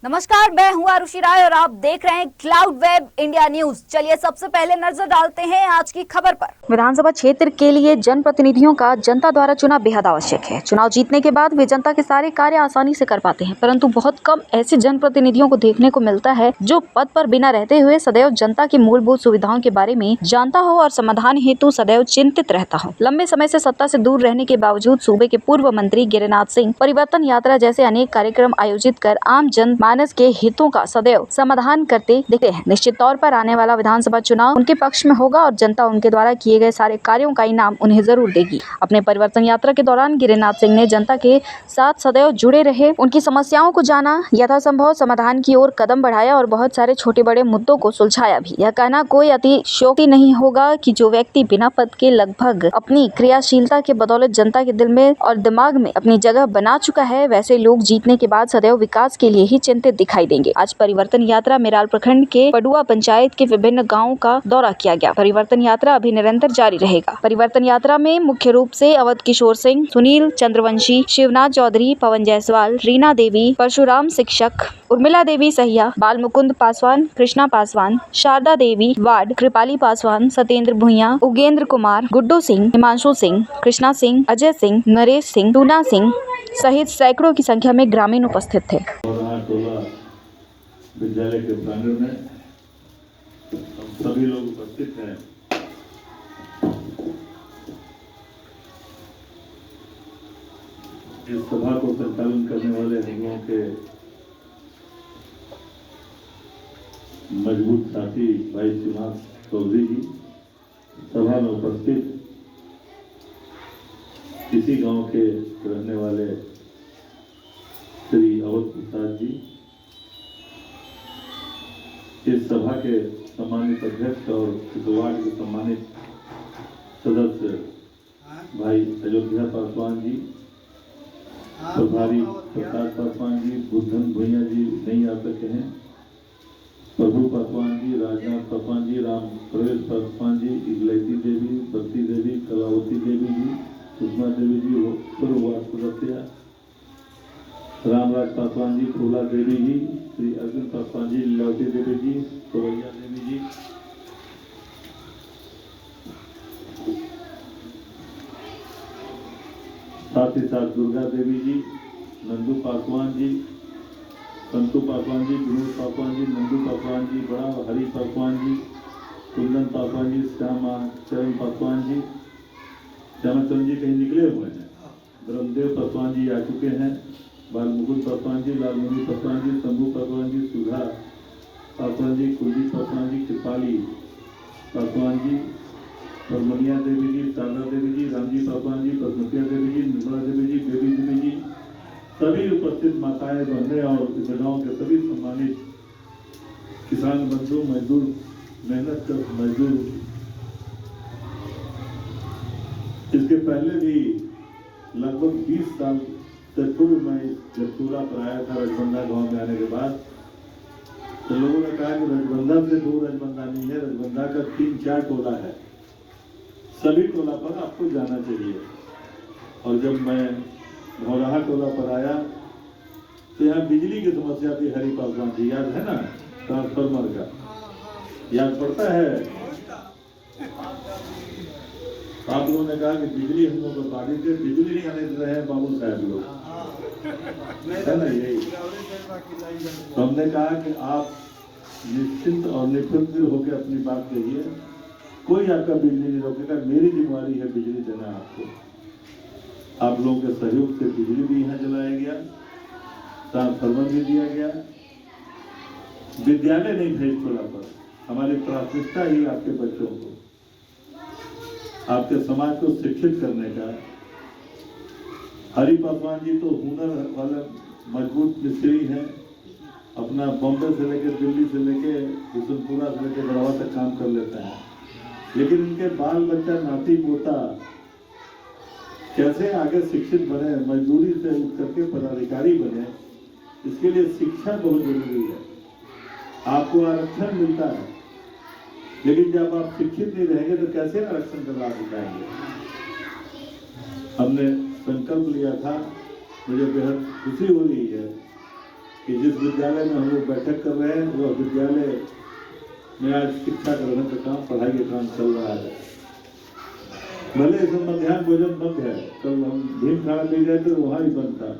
नमस्कार, मैं हूं आरुषि राय और आप देख रहे हैं क्लाउड वेब इंडिया न्यूज। चलिए सबसे पहले नजर डालते हैं आज की खबर पर। विधानसभा क्षेत्र के लिए जनप्रतिनिधियों का जनता द्वारा चुनाव बेहद आवश्यक है। चुनाव जीतने के बाद वे जनता के सारे कार्य आसानी से कर पाते हैं, परंतु बहुत कम ऐसे जनप्रतिनिधियों को देखने को मिलता है जो पद पर बिना रहते हुए सदैव जनता की मूलभूत सुविधाओं के बारे में जानता हो और समाधान हेतु सदैव चिंतित रहता हो। लंबे समय से सत्ता से दूर रहने के बावजूद सूबे के पूर्व मंत्री गिरिनाथ सिंह परिवर्तन यात्रा जैसे अनेक कार्यक्रम आयोजित कर आम जन मानस के हितों का सदैव समाधान करते दिखते हैं। निश्चित तौर पर आने वाला विधानसभा चुनाव उनके पक्ष में होगा और जनता उनके द्वारा किए गए सारे कार्यों का इनाम उन्हें जरूर देगी। अपने परिवर्तन यात्रा के दौरान गिरिनाथ सिंह ने जनता के साथ सदैव जुड़े रहे, उनकी समस्याओं को जाना, यथासंभव समाधान की ओर कदम बढ़ाया और बहुत सारे छोटे बड़े मुद्दों को सुलझाया भी। यह कहना कोई अतिशयोक्ति नहीं होगा कि जो व्यक्ति बिना पद के लगभग अपनी क्रियाशीलता के बदौलत जनता के दिल में और दिमाग में अपनी जगह बना चुका है, वैसे लोग जीतने के बाद सदैव विकास के लिए ही चिंतित दिखाई देंगे। आज परिवर्तन यात्रा मेराल प्रखंड के पडुआ पंचायत के विभिन्न गाँवों का दौरा किया गया। परिवर्तन यात्रा अभी निरंतर जारी रहेगा। परिवर्तन यात्रा में मुख्य रूप से अवध किशोर सिंह, सुनील चंद्रवंशी, शिवनाथ चौधरी, पवन जायसवाल, रीना देवी, परशुराम शिक्षक, उर्मिला देवी सहिया, बाल मुकुंद पासवान, कृष्णा पासवान, शारदा देवी वार्ड, कृपाली पासवान, सत्येंद्र भुइया, उगेंद्र कुमार, गुड्डू सिंह, हिमांशु सिंह, कृष्णा सिंह, अजय सिंह, नरेश सिंह, टूना सिंह सहित सैकड़ों की संख्या में ग्रामीण उपस्थित थे। विद्यालय के प्रांगण में सभी लोग उपस्थित हैं। इस सभा को संचालन करने वाले हम लोगों के मजबूत साथी भाई शिवनाथ चौधरी जी, सभा में उपस्थित इसी गांव के रहने वाले श्री अवध प्रसाद जी, इस सभा के सम्मानित अध्यक्ष और इस वार्ड के सम्मानित सदस्य भाई अयोध्या पासवान जी, प्रभारी प्रसाद पासवान जी, बुद्धन भुइया जी नहीं आ सके हैं, प्रभु पासवान जी, राजनाथ पासवान जी, राम प्रवेश पासवान जी, इगलैती देवी, बत्ती देवी, कलावती देवी जी, सुषमा देवी जी, पूर्व वार्ड सदस्य रामराज पासवान जी, फूला देवी जी, श्री अर्जुन पासवान जी, लीलावती देवी जी, सोवैया देवी जी, साथ ही साथ दुर्गा देवी जी, नंदू पासवान जी, संतू पासवान जी, विनोद पासवान जी, नंदू पासवान जी, बड़ा हरि पासवान जी, कुंदन पासवान जी, श्यामाचरण पासवान जी, श्यामाचरण जी कहीं निकले हुए हैं, ब्रह्मदेव पासवान जी आ चुके हैं, बाल मुकुंद पासवान जी, लालमुनि पासवान जी, शंभू पासवान जी, सुधा पासवान जी, कुलदीप पासवान जी, कृपाली पासवान जी, परमनिया देवी जी, शारदा देवी जी, रामजी पासवान जी, बसमतिया देवी जी, निर्मला देवी जी, बेबी देवी जी, सभी उपस्थित माताएं, बहनें और इस गांव के सभी सम्मानित किसान बंधु, मजदूर, मेहनत कर मजदूर। इसके पहले भी लगभग 20 साल से पूर्व मैं जब सूरा पर आया था रजबंधा गांव में आने के बाद, तो लोगों ने कहा कि रजबंधा से दूर रजबंधा नहीं है, रजबंधा का 3-4 टोला है, सभी टोला पर आपको जाना चाहिए। और जब मैं भौराहा टोला पर आया तो यहाँ बिजली की समस्या थी, हरि पासवान जी याद है ना, ट्रांसफार्मर का याद पड़ता है। आप लोगों ने कहा कि बिजली हम लोग बाड़ी से बिजली नहीं आने दे रहे हैं बाबू साहब लोग, है ना, यही तो हमने कहा कि आप निश्चिंत और निफिक्र होकर अपनी बात कहिए, कोई आपका बिजली नहीं रोकेगा, मेरी जिम्मेवारी है बिजली देना आपको। आप लोगों के सहयोग से बिजली भी यहाँ जलाया गया, ट्रांसफार्मर भी दिया गया, विद्यालय नहीं भेज छोड़ा पर हमारी प्राथमिकता ही आपके बच्चों को, आपके समाज को शिक्षित करने का। हरि पासवान जी तो हुनर वाले मजबूत मिस्त्री हैं, अपना बॉम्बे से लेकर दिल्ली से लेकर बिशनपुरा से लेकर गढ़वा तक काम कर लेते हैं, लेकिन उनके बाल बच्चा नाती पोता कैसे आगे शिक्षित बने, मजदूरी से उठ करके पदाधिकारी बने, इसके लिए शिक्षा बहुत जरूरी है। आपको आरक्षण मिलता है, लेकिन जब आप शिक्षित नहीं रहेंगे तो कैसे आरक्षण का लाभ उठाएंगे। हमने संकल्प लिया था, मुझे बेहद खुशी हो रही है कि जिस विद्यालय में हम लोग बैठक कर रहे हैं वह विद्यालय में आज शिक्षा ग्रहण का काम, पढ़ाई का काम चल रहा है। भले इसमें मध्याह्न भोजन बंद है, कल हम भीम खाना ले गए थे वहाँ भी बंद था।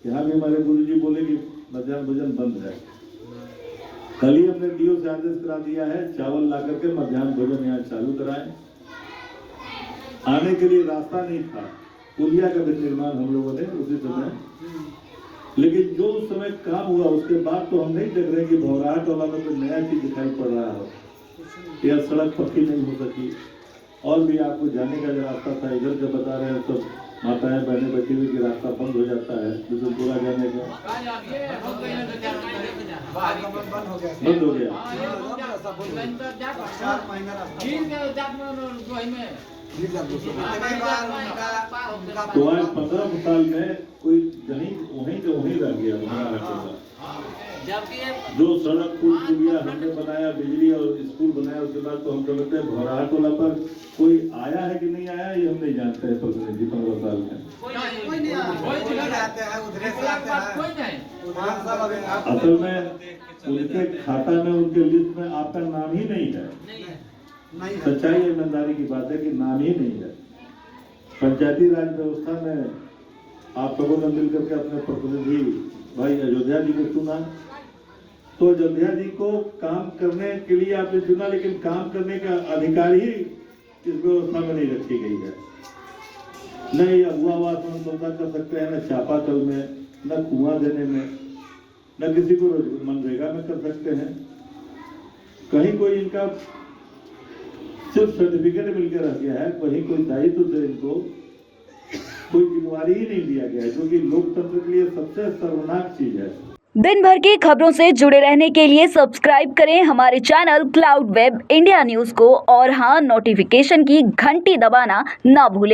यहाँ भी हमारे गुरुजी बोले कि मध्याह्न भोजन बंद है। कल ही हमने डीओ से आदेश करा दिया है चावल ला करके मध्याह्न भोजन यहाँ चालू कराएं। आने के लिए रास्ता नहीं था, पुलिया का भी निर्माण हम लोगों ने उसी समय, लेकिन जो उस समय काम हुआ उसके बाद तो हम नहीं देख रहे कि भौराहा टोला में कोई नया चीज दिखाई पड़ रहा हो या सड़क पक्की नहीं हो सकी। और भी आपको जाने का जो रास्ता था इधर के बता रहे हैं, सब माताएं बहनें बैठी हुई कि रास्ता बंद हो जाता है बिशनपुरा जाने का, बंद हो गया। तो आज 15 साल में कोई वहीं के वहीं रह गया हमारा टोला। जो सड़क पुल पुलिया हमने बनाया, बिजली और स्कूल बनाया, उसके बाद तो हम कहते हैं भौराहा टोला पर कोई आया है कि नहीं आया ये हम नहीं जानते हैं। प्रतिनिधि 15 साल में असल में उनके खाता में, उनके लिस्ट में आपका नाम ही नहीं है। सच्चाई ईमानदारी की बात है कि नाम ही नहीं है। पंचायती राज व्यवस्था में आप लोगों ने मिलकर के अपने प्रतिनिधि भाई अयोध्या जी को चुना, तो अयोध्या जी को काम करने के लिए आपने चुना, लेकिन काम करने का अधिकार ही इस व्यवस्था में नहीं रखी गई है। न ये अगुआवास मनरेगा कर सकते हैं, न चापाकल में, न कुआं देने में, न किसी को मनरेगा में कर सकते हैं। कहीं कोई इनका सिर्फ सर्टिफिकेट मिलकर रह गया है, कहीं कोई दायित्व से इनको कोई जिम्मेवारी ही नहीं दिया गया है, जो कि लोकतंत्र के लिए सबसे शर्मनाक चीज है। दिन भर की खबरों से जुड़े रहने के लिए सब्सक्राइब करें हमारे channel cloud web India news को, और हाँ, नोटिफिकेशन की घंटी दबाना ना भूलें।